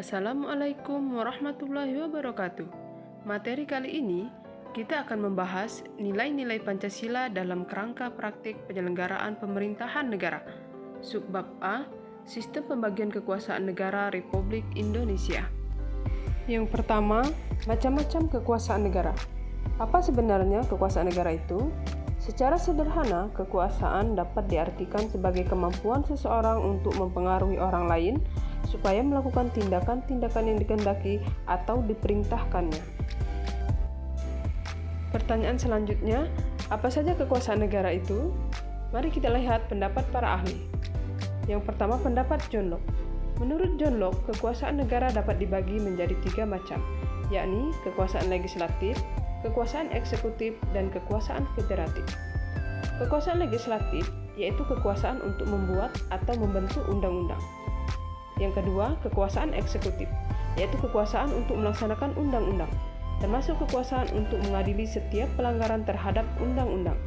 Assalamualaikum warahmatullahi wabarakatuh. Materi kali ini kita akan membahas nilai-nilai Pancasila dalam kerangka praktik penyelenggaraan pemerintahan negara. Subbab A, Sistem Pembagian Kekuasaan Negara Republik Indonesia. Yang pertama, macam-macam kekuasaan negara. Apa sebenarnya kekuasaan negara itu? Secara sederhana, kekuasaan dapat diartikan sebagai kemampuan seseorang untuk mempengaruhi orang lain supaya melakukan tindakan-tindakan yang dikehendaki atau diperintahkannya. Pertanyaan selanjutnya, apa saja kekuasaan negara itu? Mari kita lihat pendapat para ahli. Yang pertama, pendapat John Locke. Menurut John Locke, kekuasaan negara dapat dibagi menjadi 3 macam, yakni kekuasaan legislatif, kekuasaan eksekutif, dan kekuasaan federatif. Kekuasaan legislatif yaitu kekuasaan untuk membuat atau membentuk undang-undang. Yang kedua, kekuasaan eksekutif, yaitu kekuasaan untuk melaksanakan undang-undang, termasuk kekuasaan untuk mengadili setiap pelanggaran terhadap undang-undang.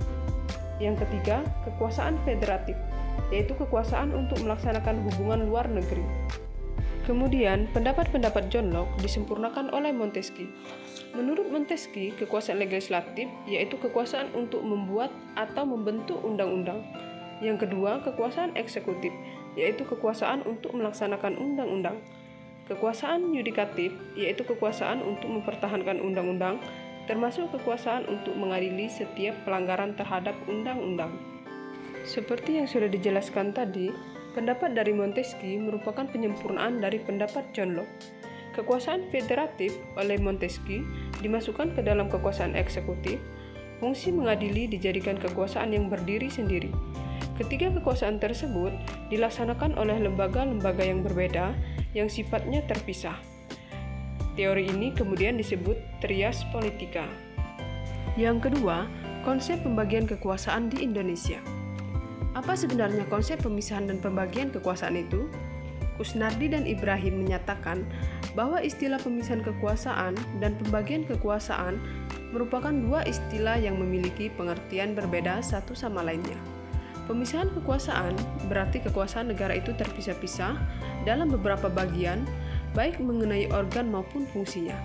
Yang ketiga, kekuasaan federatif, yaitu kekuasaan untuk melaksanakan hubungan luar negeri. Kemudian, pendapat-pendapat John Locke disempurnakan oleh Montesquieu. Menurut Montesquieu, kekuasaan legislatif yaitu kekuasaan untuk membuat atau membentuk undang-undang. Yang kedua, kekuasaan eksekutif, yaitu kekuasaan untuk melaksanakan undang-undang. Kekuasaan yudikatif, yaitu kekuasaan untuk mempertahankan undang-undang, termasuk kekuasaan untuk mengadili setiap pelanggaran terhadap undang-undang. Seperti yang sudah dijelaskan tadi, pendapat dari Montesquieu merupakan penyempurnaan dari pendapat John Locke. Kekuasaan federatif oleh Montesquieu dimasukkan ke dalam kekuasaan eksekutif. Fungsi mengadili dijadikan kekuasaan yang berdiri sendiri. Ketiga kekuasaan tersebut dilaksanakan oleh lembaga-lembaga yang berbeda yang sifatnya terpisah. Teori ini kemudian disebut trias politika. Yang kedua, konsep pembagian kekuasaan di Indonesia. Apa sebenarnya konsep pemisahan dan pembagian kekuasaan itu? Kusnardi dan Ibrahim menyatakan bahwa istilah pemisahan kekuasaan dan pembagian kekuasaan merupakan dua istilah yang memiliki pengertian berbeda satu sama lainnya. Pemisahan kekuasaan berarti kekuasaan negara itu terpisah-pisah dalam beberapa bagian, baik mengenai organ maupun fungsinya.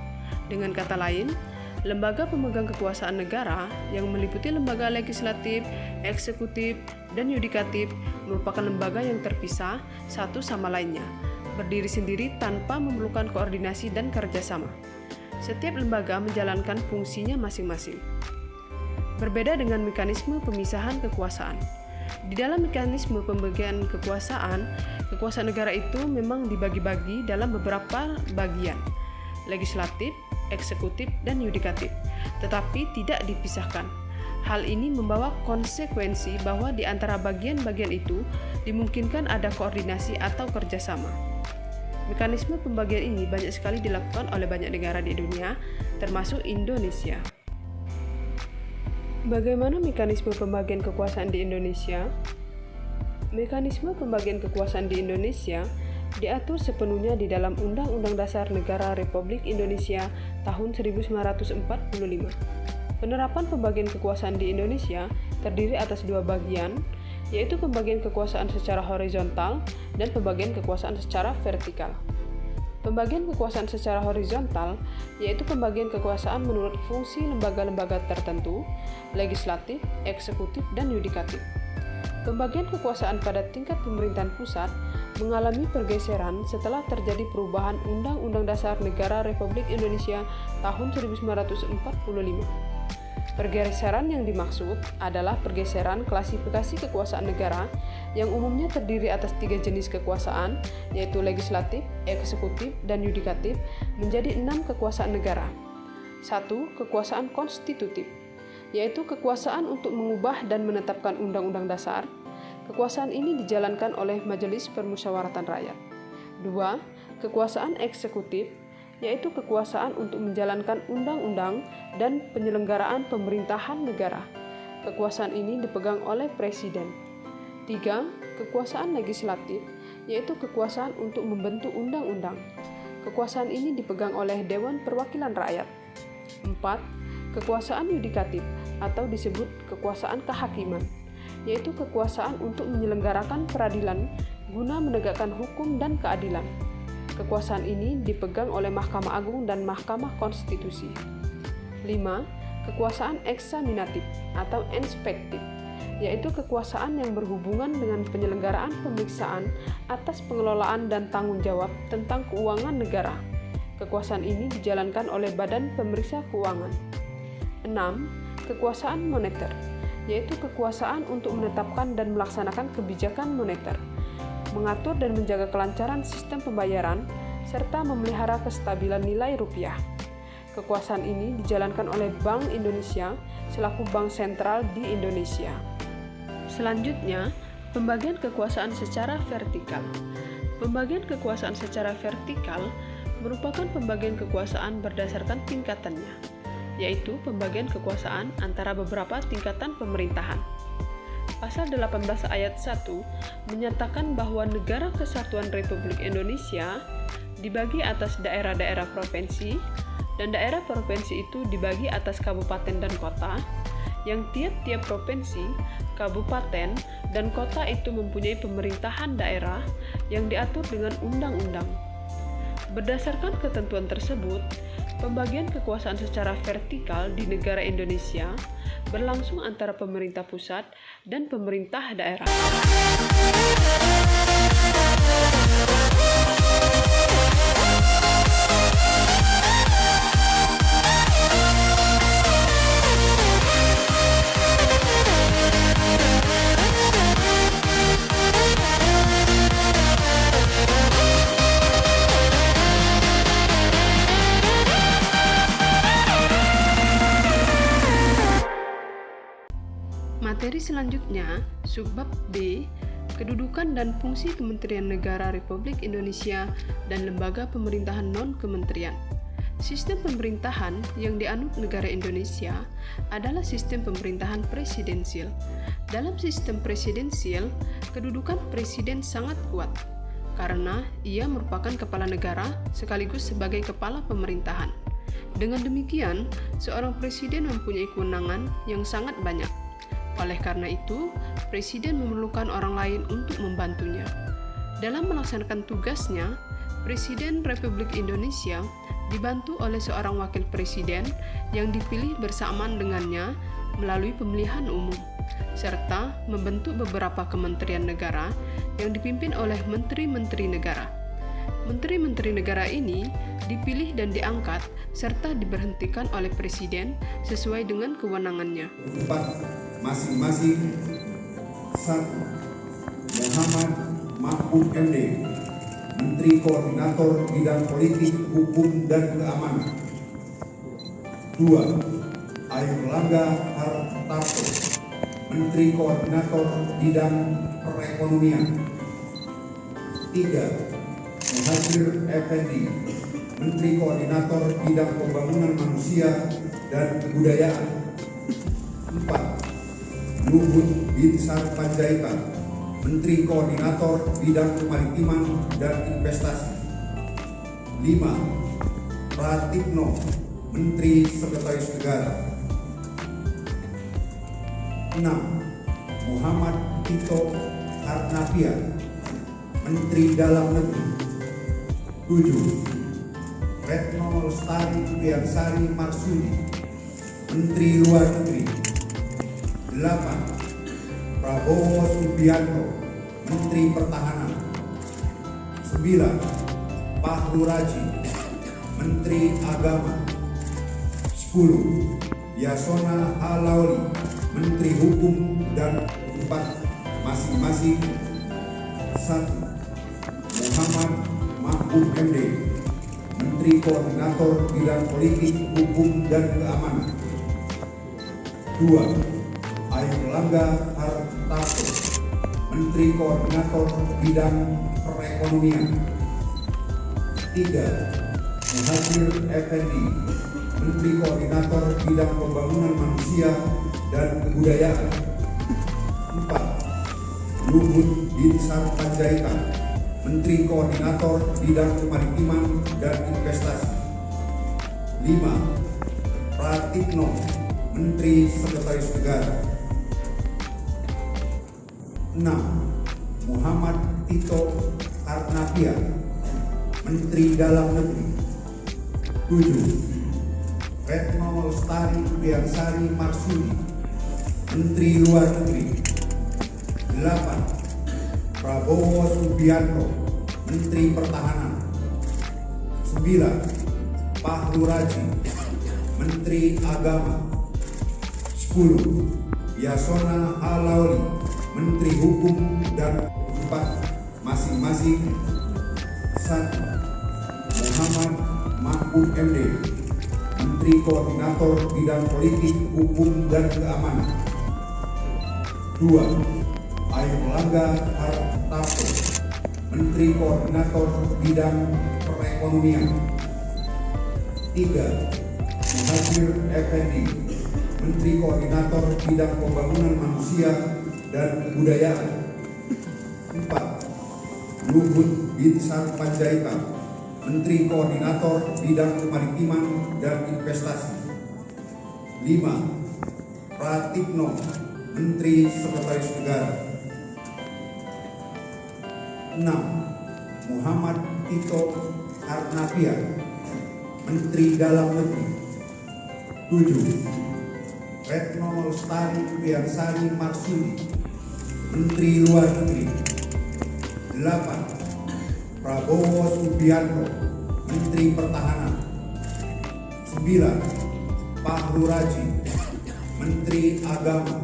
Dengan kata lain, lembaga pemegang kekuasaan negara yang meliputi lembaga legislatif, eksekutif, dan yudikatif merupakan lembaga yang terpisah satu sama lainnya, berdiri sendiri tanpa memerlukan koordinasi dan kerjasama. Setiap lembaga menjalankan fungsinya masing-masing. Berbeda dengan mekanisme pemisahan kekuasaan. Di dalam mekanisme pembagian kekuasaan negara itu memang dibagi-bagi dalam beberapa bagian, legislatif, eksekutif, dan yudikatif, tetapi tidak dipisahkan. Hal ini membawa konsekuensi bahwa di antara bagian-bagian itu dimungkinkan ada koordinasi atau kerjasama. Mekanisme pembagian ini banyak sekali dilakukan oleh banyak negara di dunia, termasuk Indonesia. Bagaimana mekanisme pembagian kekuasaan di Indonesia? Mekanisme pembagian kekuasaan di Indonesia diatur sepenuhnya di dalam Undang-Undang Dasar Negara Republik Indonesia tahun 1945. Penerapan pembagian kekuasaan di Indonesia terdiri atas 2 bagian, yaitu pembagian kekuasaan secara horizontal dan pembagian kekuasaan secara vertikal. Pembagian kekuasaan secara horizontal yaitu pembagian kekuasaan menurut fungsi lembaga-lembaga tertentu, legislatif, eksekutif, dan yudikatif. Pembagian kekuasaan pada tingkat pemerintahan pusat mengalami pergeseran setelah terjadi perubahan Undang-Undang Dasar Negara Republik Indonesia tahun 1945. Pergeseran yang dimaksud adalah pergeseran klasifikasi kekuasaan negara yang umumnya terdiri atas 3 jenis kekuasaan, yaitu legislatif, eksekutif, dan yudikatif, menjadi 6 kekuasaan negara. 1. Kekuasaan konstitutif, yaitu kekuasaan untuk mengubah dan menetapkan undang-undang dasar. Kekuasaan ini dijalankan oleh Majelis Permusyawaratan Rakyat. 2. Kekuasaan eksekutif, yaitu kekuasaan untuk menjalankan undang-undang dan penyelenggaraan pemerintahan negara. Kekuasaan ini dipegang oleh Presiden. 3. Kekuasaan legislatif, yaitu kekuasaan untuk membentuk undang-undang. Kekuasaan ini dipegang oleh Dewan Perwakilan Rakyat. 4. Kekuasaan yudikatif atau disebut kekuasaan kehakiman, yaitu kekuasaan untuk menyelenggarakan peradilan guna menegakkan hukum dan keadilan. Kekuasaan ini dipegang oleh Mahkamah Agung dan Mahkamah Konstitusi. 5. Kekuasaan eksaminatif atau inspektif, yaitu kekuasaan yang berhubungan dengan penyelenggaraan pemeriksaan atas pengelolaan dan tanggung jawab tentang keuangan negara. Kekuasaan ini dijalankan oleh Badan Pemeriksa Keuangan. 6. Kekuasaan moneter, yaitu kekuasaan untuk menetapkan dan melaksanakan kebijakan moneter, mengatur dan menjaga kelancaran sistem pembayaran, serta memelihara kestabilan nilai rupiah. Kekuasaan ini dijalankan oleh Bank Indonesia selaku bank sentral di Indonesia. Selanjutnya, pembagian kekuasaan secara vertikal. Pembagian kekuasaan secara vertikal merupakan pembagian kekuasaan berdasarkan tingkatannya, yaitu pembagian kekuasaan antara beberapa tingkatan pemerintahan. Pasal 18 ayat 1 menyatakan bahwa Negara Kesatuan Republik Indonesia dibagi atas daerah-daerah provinsi, dan daerah provinsi itu dibagi atas kabupaten dan kota, yang tiap-tiap provinsi, kabupaten, dan kota itu mempunyai pemerintahan daerah yang diatur dengan undang-undang. Berdasarkan ketentuan tersebut, pembagian kekuasaan secara vertikal di negara Indonesia berlangsung antara pemerintah pusat dan pemerintah daerah. Materi selanjutnya, subbab B, kedudukan dan fungsi Kementerian Negara Republik Indonesia dan lembaga pemerintahan non-kementerian. Sistem pemerintahan yang dianut negara Indonesia adalah sistem pemerintahan presidensial. Dalam sistem presidensial, kedudukan presiden sangat kuat karena ia merupakan kepala negara sekaligus sebagai kepala pemerintahan. Dengan demikian, seorang presiden mempunyai kewenangan yang sangat banyak. Oleh karena itu, presiden memerlukan orang lain untuk membantunya. Dalam melaksanakan tugasnya, Presiden Republik Indonesia dibantu oleh seorang wakil presiden yang dipilih bersamaan dengannya melalui pemilihan umum, serta membentuk beberapa kementerian negara yang dipimpin oleh menteri-menteri negara. Menteri-menteri negara ini dipilih dan diangkat serta diberhentikan oleh presiden sesuai dengan kewenangannya. Masing-masing. 1. Muhammad Mahfud MD, Menteri Koordinator Bidang Politik, Hukum, dan Keamanan. 2. Airlangga Hartarto, Menteri Koordinator Bidang Perekonomian. 3. Muhadjir Effendi, Menteri Koordinator Bidang Pembangunan Manusia dan Kebudayaan. 4. Luhut Binsar Panjaitan, Menteri Koordinator Bidang Kemaritiman dan Investasi. 5. Pratikno, Menteri Sekretaris Negara. 6. Muhammad Tito Karnavian, Menteri Dalam Negeri. 7. Retno Lestari Piansari Marsudi, Menteri Luar Negeri. 8. Prabowo Subianto, Menteri Pertahanan. 9. Fahru Raji, Menteri Agama. 10. Yasona Halauli, Menteri Hukum dan 4. Masing-masing. 1. Muhammad Mahfud MD, Menteri Koordinator Bidang Politik, Hukum, dan Keamanan. 2. Airlangga Hartarto, Menteri Koordinator Bidang Perekonomian. 3. Muhadjir Effendi, Menteri Koordinator Bidang Pembangunan Manusia dan Kebudayaan. 4. Luhut Binsar Panjaitan, Menteri Koordinator Bidang Kemaritiman dan Investasi. 5. Pratikno, Menteri Sekretaris Negara. 6. Muhammad Tito Karnavian, Menteri Dalam Negeri. 7. Retno Lestari Budiansari Marsudi, Menteri Luar Negeri. 8. Prabowo Subianto, Menteri Pertahanan. 9. Fahru Raji, Menteri Agama. 10. Yasona Halauli, Menteri Hukum dan 4. Masing-masing. 1. Muhammad Mahfud MD, Menteri Koordinator Bidang Politik, Hukum, dan Keamanan. 2. Airlangga Hartarto, Menteri Koordinator Bidang Perekonomian. 3. Muhadjir Effendi, Menteri Koordinator Bidang Pembangunan Manusia dan Kebudayaan. 4. Luhut Binsar Panjaitan, Menteri Koordinator Bidang Kemaritiman dan Investasi. 5. Pratikno, Menteri Sekretaris Negara. 6. Muhammad Tito Karnavian, Menteri Dalam Negeri. 7. Retno Lestari Budiansari Marsudi, Menteri Luar Negeri. 8. Prabowo Subianto, Menteri Pertahanan. 9. Fahru Raji, Menteri Agama.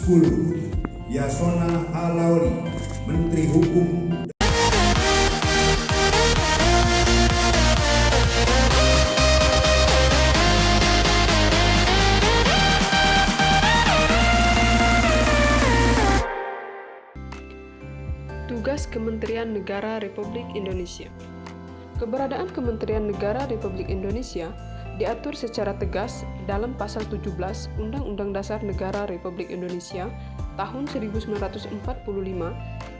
10. Yasona Halauli, Menteri Hukum. Tugas Kementerian Negara Republik Indonesia. Keberadaan Kementerian Negara Republik Indonesia diatur secara tegas dalam Pasal 17 Undang-Undang Dasar Negara Republik Indonesia tahun 1945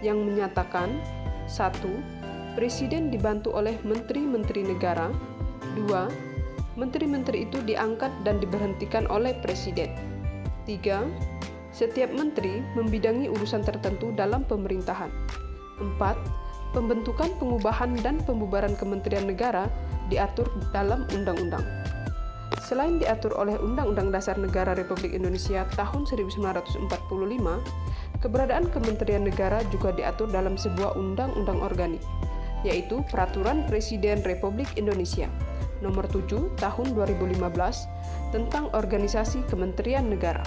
yang menyatakan 1. Presiden dibantu oleh Menteri-Menteri Negara. 2. Menteri-menteri itu diangkat dan diberhentikan oleh Presiden. 3. Setiap menteri membidangi urusan tertentu dalam pemerintahan. 4. Pembentukan, pengubahan, dan pembubaran Kementerian Negara diatur dalam undang-undang. Selain diatur oleh Undang-Undang Dasar Negara Republik Indonesia tahun 1945, keberadaan Kementerian Negara juga diatur dalam sebuah undang-undang organik, yaitu Peraturan Presiden Republik Indonesia Nomor 7 Tahun 2015 tentang Organisasi Kementerian Negara.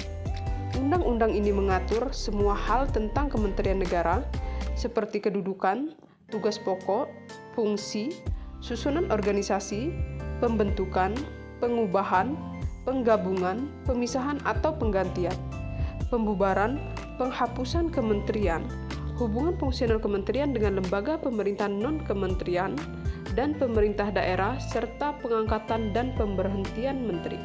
Undang-undang ini mengatur semua hal tentang Kementerian Negara, seperti kedudukan, tugas pokok, fungsi, susunan organisasi, pembentukan, pengubahan, penggabungan, pemisahan atau penggantian, pembubaran, penghapusan kementerian, hubungan fungsional kementerian dengan lembaga pemerintahan non-kementerian, dan pemerintah daerah, serta pengangkatan dan pemberhentian menteri.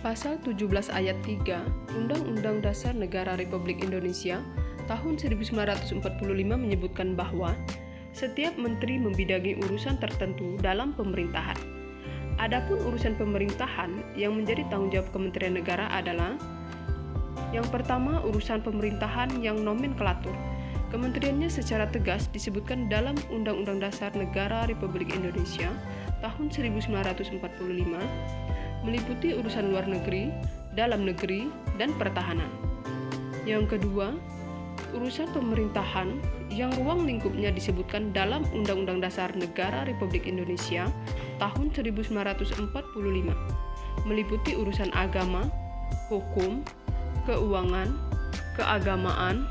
Pasal 17 ayat 3 Undang-Undang Dasar Negara Republik Indonesia tahun 1945 menyebutkan bahwa setiap menteri membidangi urusan tertentu dalam pemerintahan. Adapun urusan pemerintahan yang menjadi tanggung jawab Kementerian Negara adalah: yang pertama, urusan pemerintahan yang nomenklatur. Kementeriannya secara tegas disebutkan dalam Undang-Undang Dasar Negara Republik Indonesia tahun 1945, meliputi urusan luar negeri, dalam negeri, dan pertahanan. Yang kedua, urusan pemerintahan yang ruang lingkupnya disebutkan dalam Undang-Undang Dasar Negara Republik Indonesia tahun 1945, meliputi urusan agama, hukum, keuangan, keagamaan,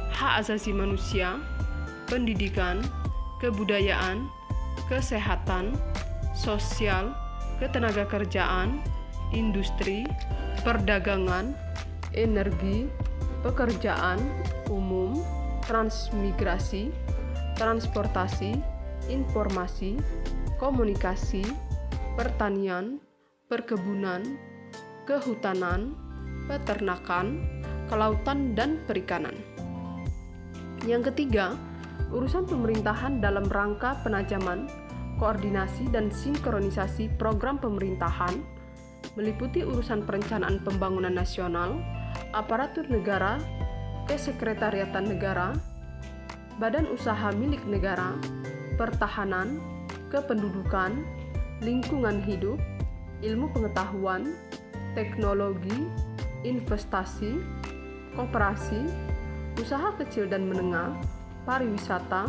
hak asasi manusia, pendidikan, kebudayaan, kesehatan, sosial, ketenagakerjaan, industri, perdagangan, energi, pekerjaan umum, transmigrasi, transportasi, informasi, komunikasi, pertanian, perkebunan, kehutanan, peternakan, kelautan, dan perikanan. Yang ketiga, urusan pemerintahan dalam rangka penajaman, koordinasi, dan sinkronisasi program pemerintahan, meliputi urusan perencanaan pembangunan nasional, aparatur negara, kesekretariatan negara, badan usaha milik negara, pertahanan, kependudukan, lingkungan hidup, ilmu pengetahuan, teknologi, investasi, koperasi, usaha kecil dan menengah, pariwisata,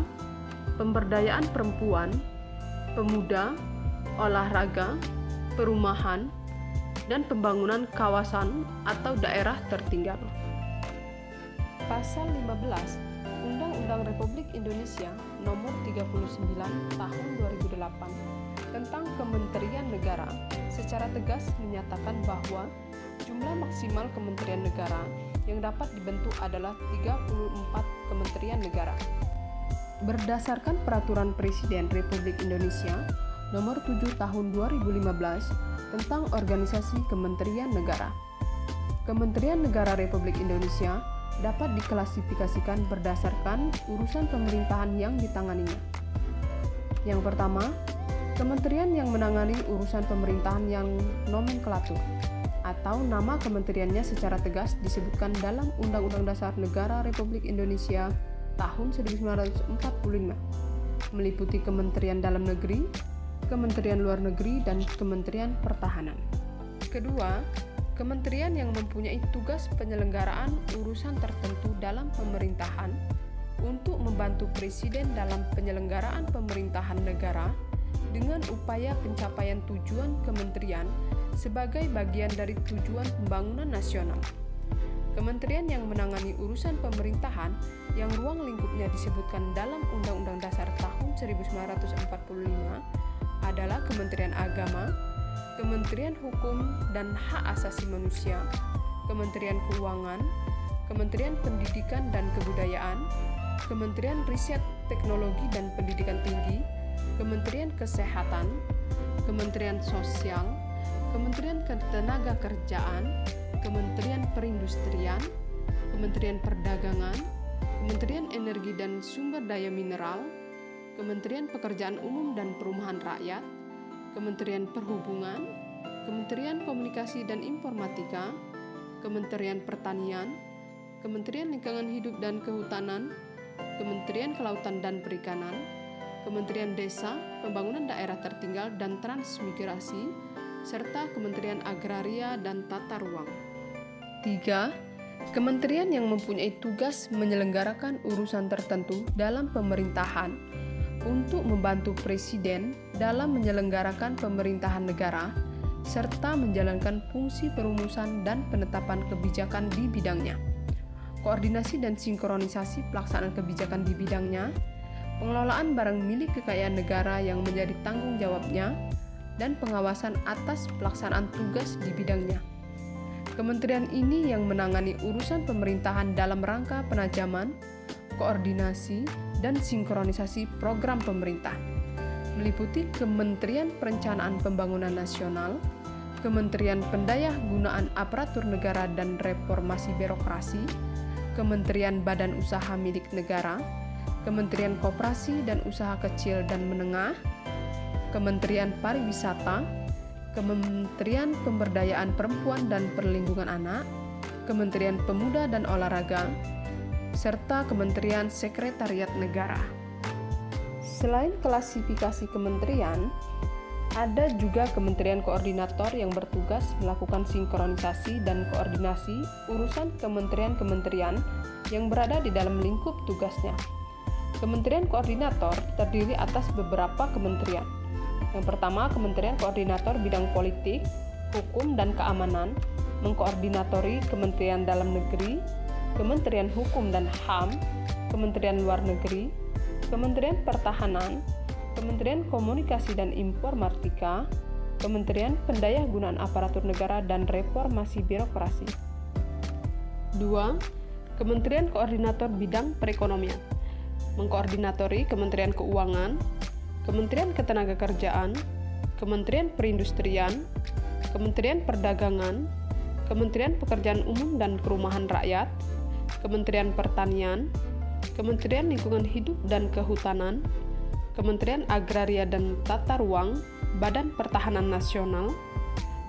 pemberdayaan perempuan, pemuda, olahraga, perumahan, dan pembangunan kawasan atau daerah tertinggal. Pasal 15 Undang-Undang Republik Indonesia Nomor 39 Tahun 2008 tentang Kementerian Negara secara tegas menyatakan bahwa jumlah maksimal kementerian negara yang dapat dibentuk adalah 34 kementerian negara. Berdasarkan Peraturan Presiden Republik Indonesia Nomor 7 Tahun 2015 tentang Organisasi Kementerian Negara. Kementerian Negara Republik Indonesia dapat diklasifikasikan berdasarkan urusan pemerintahan yang ditanganinya. Yang pertama, kementerian yang menangani urusan pemerintahan yang nomenklatur atau nama kementeriannya secara tegas disebutkan dalam Undang-Undang Dasar Negara Republik Indonesia tahun 1945, meliputi Kementerian Dalam Negeri, Kementerian Luar Negeri, dan Kementerian Pertahanan. Kedua, kementerian yang mempunyai tugas penyelenggaraan urusan tertentu dalam pemerintahan untuk membantu Presiden dalam penyelenggaraan pemerintahan negara dengan upaya pencapaian tujuan kementerian sebagai bagian dari tujuan pembangunan nasional. Kementerian yang menangani urusan pemerintahan yang ruang lingkupnya disebutkan dalam Undang-Undang Dasar tahun 1945 adalah Kementerian Agama, Kementerian Hukum dan Hak Asasi Manusia, Kementerian Keuangan, Kementerian Pendidikan dan Kebudayaan, Kementerian Riset, Teknologi dan Pendidikan Tinggi, Kementerian Kesehatan, Kementerian Sosial, Kementerian Ketenagakerjaan, Kementerian Perindustrian, Kementerian Perdagangan, Kementerian Energi dan Sumber Daya Mineral, Kementerian Pekerjaan Umum dan Perumahan Rakyat, Kementerian Perhubungan, Kementerian Komunikasi dan Informatika, Kementerian Pertanian, Kementerian Lingkungan Hidup dan Kehutanan, Kementerian Kelautan dan Perikanan, Kementerian Desa, Pembangunan Daerah Tertinggal dan Transmigrasi, serta Kementerian Agraria dan Tata Ruang. 3. Kementerian yang mempunyai tugas menyelenggarakan urusan tertentu dalam pemerintahan untuk membantu Presiden dalam menyelenggarakan pemerintahan negara serta menjalankan fungsi perumusan dan penetapan kebijakan di bidangnya, koordinasi dan sinkronisasi pelaksanaan kebijakan di bidangnya, pengelolaan barang milik kekayaan negara yang menjadi tanggung jawabnya, dan pengawasan atas pelaksanaan tugas di bidangnya. Kementerian ini yang menangani urusan pemerintahan dalam rangka penajaman, koordinasi, dan sinkronisasi program pemerintah, meliputi Kementerian Perencanaan Pembangunan Nasional, Kementerian Pendaya-gunaan Aparatur Negara dan Reformasi Birokrasi, Kementerian Badan Usaha Milik Negara, Kementerian Koperasi dan Usaha Kecil dan Menengah, Kementerian Pariwisata, Kementerian Pemberdayaan Perempuan dan Perlindungan Anak, Kementerian Pemuda dan Olahraga, serta Kementerian Sekretariat Negara. Selain klasifikasi kementerian, ada juga kementerian koordinator yang bertugas melakukan sinkronisasi dan koordinasi urusan kementerian-kementerian yang berada di dalam lingkup tugasnya. Kementerian koordinator terdiri atas beberapa kementerian. Yang pertama, Kementerian Koordinator Bidang Politik, Hukum dan Keamanan, mengkoordinatori Kementerian Dalam Negeri, Kementerian Hukum dan HAM, Kementerian Luar Negeri, Kementerian Pertahanan, Kementerian Komunikasi dan Informatika, Kementerian Pendaya-gunaan Aparatur Negara dan Reformasi Birokrasi. 2. Kementerian Koordinator Bidang Perekonomian, mengkoordinatori Kementerian Keuangan, Kementerian Ketenagakerjaan, Kementerian Perindustrian, Kementerian Perdagangan, Kementerian Pekerjaan Umum dan Perumahan Rakyat, Kementerian Pertanian, Kementerian Lingkungan Hidup dan Kehutanan, Kementerian Agraria dan Tata Ruang, Badan Pertahanan Nasional,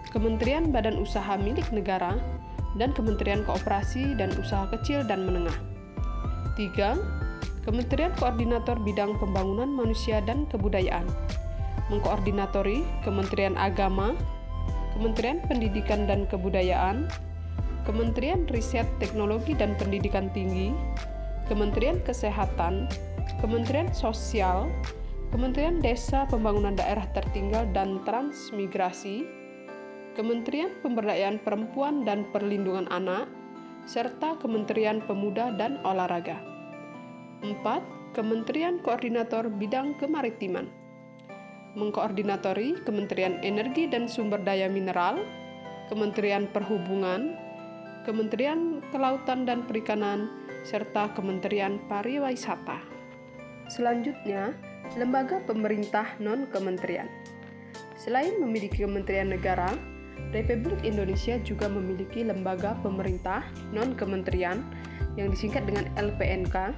Kementerian Badan Usaha Milik Negara, dan Kementerian Koperasi dan Usaha Kecil dan Menengah. 3. Kementerian Koordinator Bidang Pembangunan Manusia dan Kebudayaan, mengkoordinatori Kementerian Agama, Kementerian Pendidikan dan Kebudayaan, Kementerian Riset Teknologi dan Pendidikan Tinggi, Kementerian Kesehatan, Kementerian Sosial, Kementerian Desa Pembangunan Daerah Tertinggal dan Transmigrasi, Kementerian Pemberdayaan Perempuan dan Perlindungan Anak, serta Kementerian Pemuda dan Olahraga. 4. Kementerian Koordinator Bidang Kemaritiman, mengkoordinatori Kementerian Energi dan Sumber Daya Mineral, Kementerian Perhubungan, Kementerian Kelautan dan Perikanan, serta Kementerian Pariwisata. Selanjutnya, lembaga pemerintah non-kementerian. Selain memiliki kementerian negara, Republik Indonesia juga memiliki lembaga pemerintah non-kementerian yang disingkat dengan LPNK.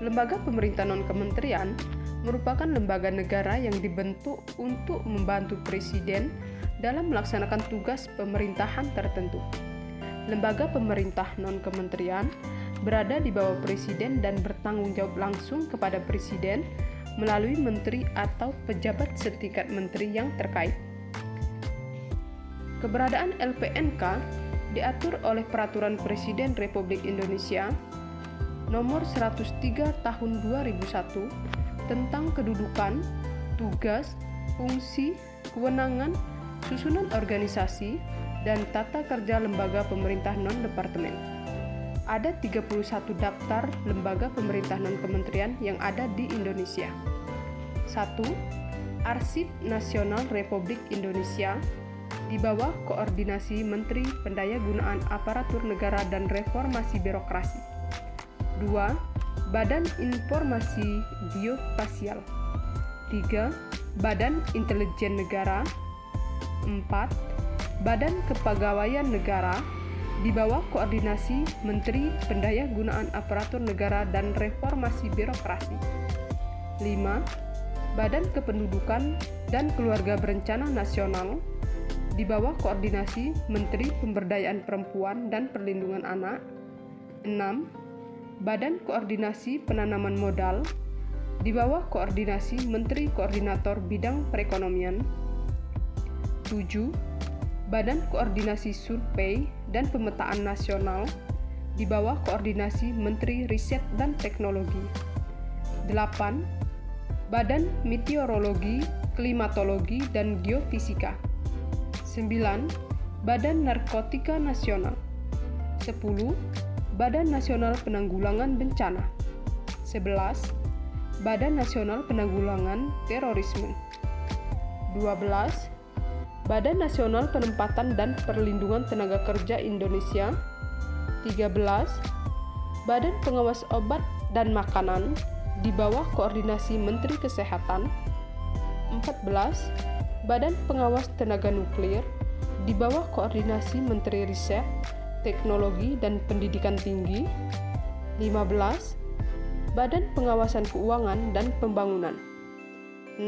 Lembaga pemerintah non-kementerian merupakan lembaga negara yang dibentuk untuk membantu Presiden dalam melaksanakan tugas pemerintahan tertentu. Lembaga pemerintah non-kementerian berada di bawah Presiden dan bertanggung jawab langsung kepada Presiden melalui menteri atau pejabat setingkat menteri yang terkait. Keberadaan LPNK diatur oleh Peraturan Presiden Republik Indonesia Nomor 103 Tahun 2001 tentang kedudukan, tugas, fungsi, kewenangan, susunan organisasi, dan tata kerja lembaga pemerintah non-departemen. Ada 31 daftar lembaga pemerintah non-kementerian yang ada di Indonesia. 1. Arsip Nasional Republik Indonesia di bawah koordinasi Menteri Pendayagunaan Aparatur Negara dan Reformasi Birokrasi. 2. Badan Informasi Geospasial. 3. Badan Intelijen Negara. 4. Badan Kepegawaian Negara di bawah koordinasi Menteri Pendayagunaan Aparatur Negara dan Reformasi Birokrasi. 5. Badan Kependudukan dan Keluarga Berencana Nasional di bawah koordinasi Menteri Pemberdayaan Perempuan dan Perlindungan Anak. 6. Badan Koordinasi Penanaman Modal di bawah koordinasi Menteri Koordinator Bidang Perekonomian. 7. Badan Koordinasi Survei dan Pemetaan Nasional di bawah koordinasi Menteri Riset dan Teknologi. 8. Badan Meteorologi, Klimatologi, dan Geofisika. 9. Badan Narkotika Nasional. 10. Badan Nasional Penanggulangan Bencana. 11. Badan Nasional Penanggulangan Terorisme. 12. Badan Nasional Penempatan dan Perlindungan Tenaga Kerja Indonesia. 13. Badan Pengawas Obat dan Makanan di bawah koordinasi Menteri Kesehatan. 14. Badan Pengawas Tenaga Nuklir di bawah koordinasi Menteri Riset, Teknologi dan Pendidikan Tinggi. 15. Badan Pengawasan Keuangan dan Pembangunan. 16.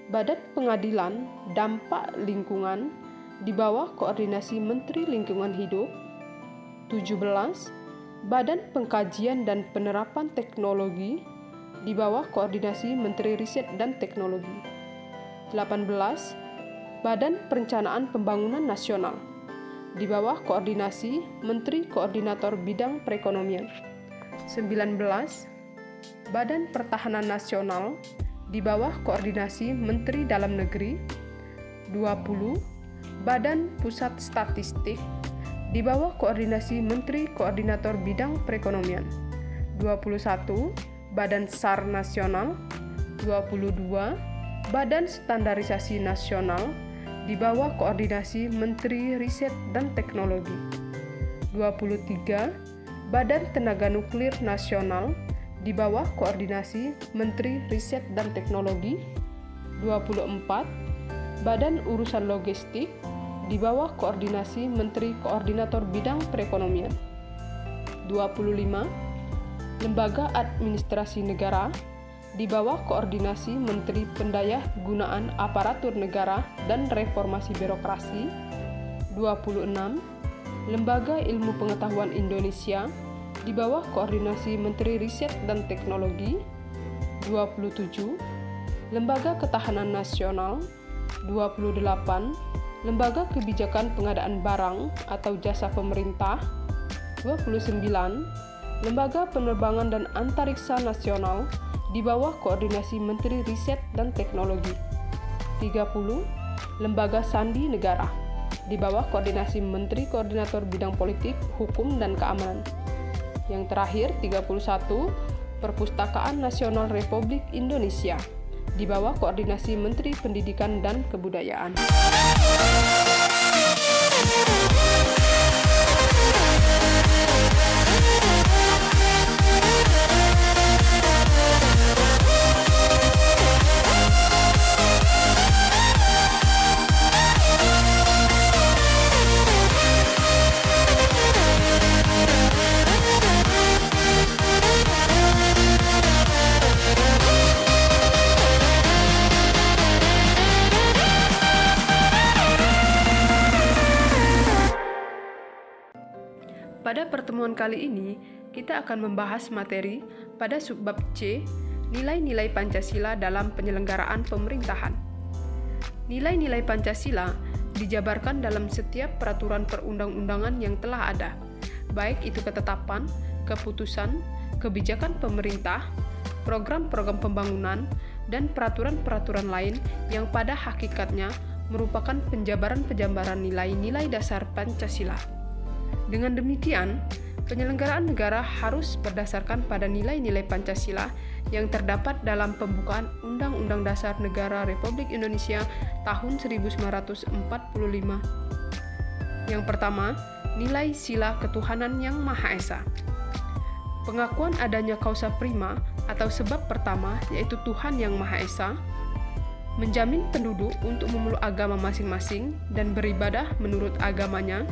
Badan Pengadilan Dampak Lingkungan di bawah koordinasi Menteri Lingkungan Hidup. 17. Badan Pengkajian dan Penerapan Teknologi di bawah koordinasi Menteri Riset dan Teknologi. 18. Badan Perencanaan Pembangunan Nasional di bawah koordinasi Menteri Koordinator Bidang Perekonomian. 19. Badan Pertahanan Nasional di bawah koordinasi Menteri Dalam Negeri. 20. Badan Pusat Statistik di bawah koordinasi Menteri Koordinator Bidang Perekonomian. 21. Badan SAR Nasional. 22. Badan Standarisasi Nasional di bawah koordinasi Menteri Riset dan Teknologi. 23. Badan Tenaga Nuklir Nasional di bawah koordinasi Menteri Riset dan Teknologi. 24. Badan Urusan Logistik di bawah koordinasi Menteri Koordinator Bidang Perekonomian. 25. Lembaga Administrasi Negara di bawah koordinasi Menteri Pendayagunaan Aparatur Negara dan Reformasi Birokrasi. 26. Lembaga Ilmu Pengetahuan Indonesia di bawah koordinasi Menteri Riset dan Teknologi. 27. Lembaga Ketahanan Nasional. 28. Lembaga Kebijakan Pengadaan Barang atau Jasa Pemerintah. 29. Lembaga Penerbangan dan Antariksa Nasional di bawah koordinasi Menteri Riset dan Teknologi. 30. Lembaga Sandi Negara di bawah koordinasi Menteri Koordinator Bidang Politik, Hukum, dan Keamanan. Yang terakhir, 31. Perpustakaan Nasional Republik Indonesia di bawah koordinasi Menteri Pendidikan dan Kebudayaan. Pada pertemuan kali ini, kita akan membahas materi pada subbab C, nilai-nilai Pancasila dalam penyelenggaraan pemerintahan. Nilai-nilai Pancasila dijabarkan dalam setiap peraturan perundang-undangan yang telah ada, baik itu ketetapan, keputusan, kebijakan pemerintah, program-program pembangunan, dan peraturan-peraturan lain yang pada hakikatnya merupakan penjabaran-penjabaran nilai-nilai dasar Pancasila. Dengan demikian, penyelenggaraan negara harus berdasarkan pada nilai-nilai Pancasila yang terdapat dalam pembukaan Undang-Undang Dasar Negara Republik Indonesia tahun 1945. Yang pertama, nilai sila ketuhanan yang Maha Esa. Pengakuan adanya causa prima atau sebab pertama, yaitu Tuhan yang Maha Esa, menjamin penduduk untuk memeluk agama masing-masing dan beribadah menurut agamanya,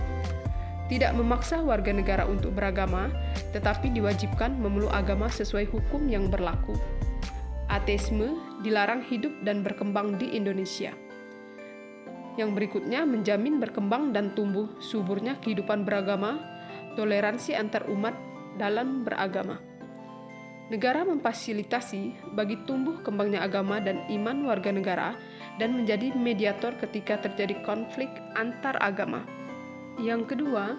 tidak memaksa warga negara untuk beragama, tetapi diwajibkan memeluk agama sesuai hukum yang berlaku. Ateisme dilarang hidup dan berkembang di Indonesia. Yang berikutnya menjamin berkembang dan tumbuh suburnya kehidupan beragama, toleransi antar umat dalam beragama. Negara memfasilitasi bagi tumbuh kembangnya agama dan iman warga negara dan menjadi mediator ketika terjadi konflik antar agama. Yang kedua,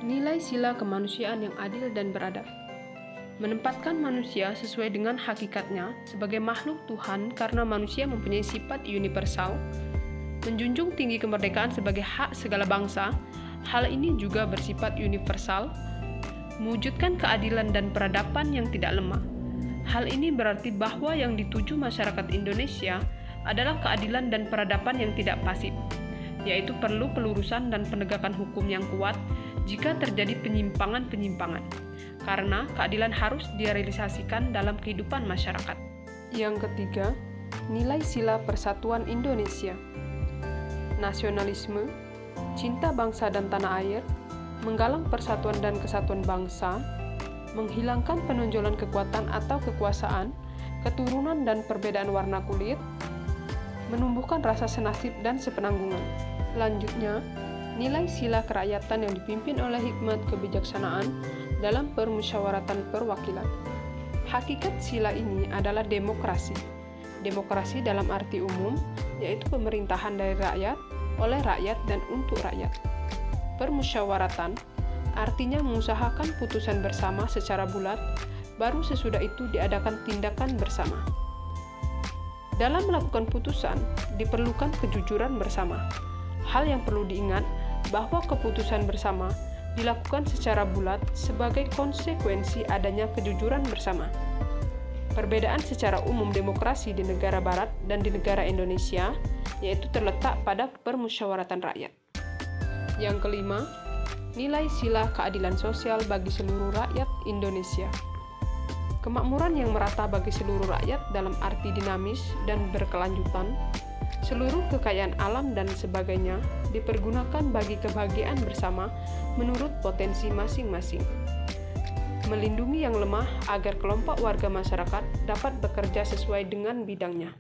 nilai sila kemanusiaan yang adil dan beradab. Menempatkan manusia sesuai dengan hakikatnya sebagai makhluk Tuhan karena manusia mempunyai sifat universal, menjunjung tinggi kemerdekaan sebagai hak segala bangsa, hal ini juga bersifat universal, mewujudkan keadilan dan peradaban yang tidak lemah. Hal ini berarti bahwa yang dituju masyarakat Indonesia adalah keadilan dan peradaban yang tidak pasif, yaitu perlu pelurusan dan penegakan hukum yang kuat jika terjadi penyimpangan-penyimpangan, karena keadilan harus direalisasikan dalam kehidupan masyarakat. Yang ketiga, nilai sila persatuan Indonesia. Nasionalisme, cinta bangsa dan tanah air, menggalang persatuan dan kesatuan bangsa, menghilangkan penonjolan kekuatan atau kekuasaan, keturunan dan perbedaan warna kulit, menumbuhkan rasa senasib dan sepenanggungan. Selanjutnya, nilai sila kerakyatan yang dipimpin oleh hikmat kebijaksanaan dalam permusyawaratan perwakilan. Hakikat sila ini adalah demokrasi. Demokrasi dalam arti umum, yaitu pemerintahan dari rakyat, oleh rakyat, dan untuk rakyat. Permusyawaratan artinya mengusahakan putusan bersama secara bulat, baru sesudah itu diadakan tindakan bersama. Dalam melakukan putusan, diperlukan kejujuran bersama. Hal yang perlu diingat bahwa keputusan bersama dilakukan secara bulat sebagai konsekuensi adanya kejujuran bersama. Perbedaan secara umum demokrasi di negara barat dan di negara Indonesia yaitu terletak pada permusyawaratan rakyat. Yang kelima, nilai sila keadilan sosial bagi seluruh rakyat Indonesia. Kemakmuran yang merata bagi seluruh rakyat dalam arti dinamis dan berkelanjutan, seluruh kekayaan alam dan sebagainya dipergunakan bagi kebahagiaan bersama menurut potensi masing-masing. Melindungi yang lemah agar kelompok warga masyarakat dapat bekerja sesuai dengan bidangnya.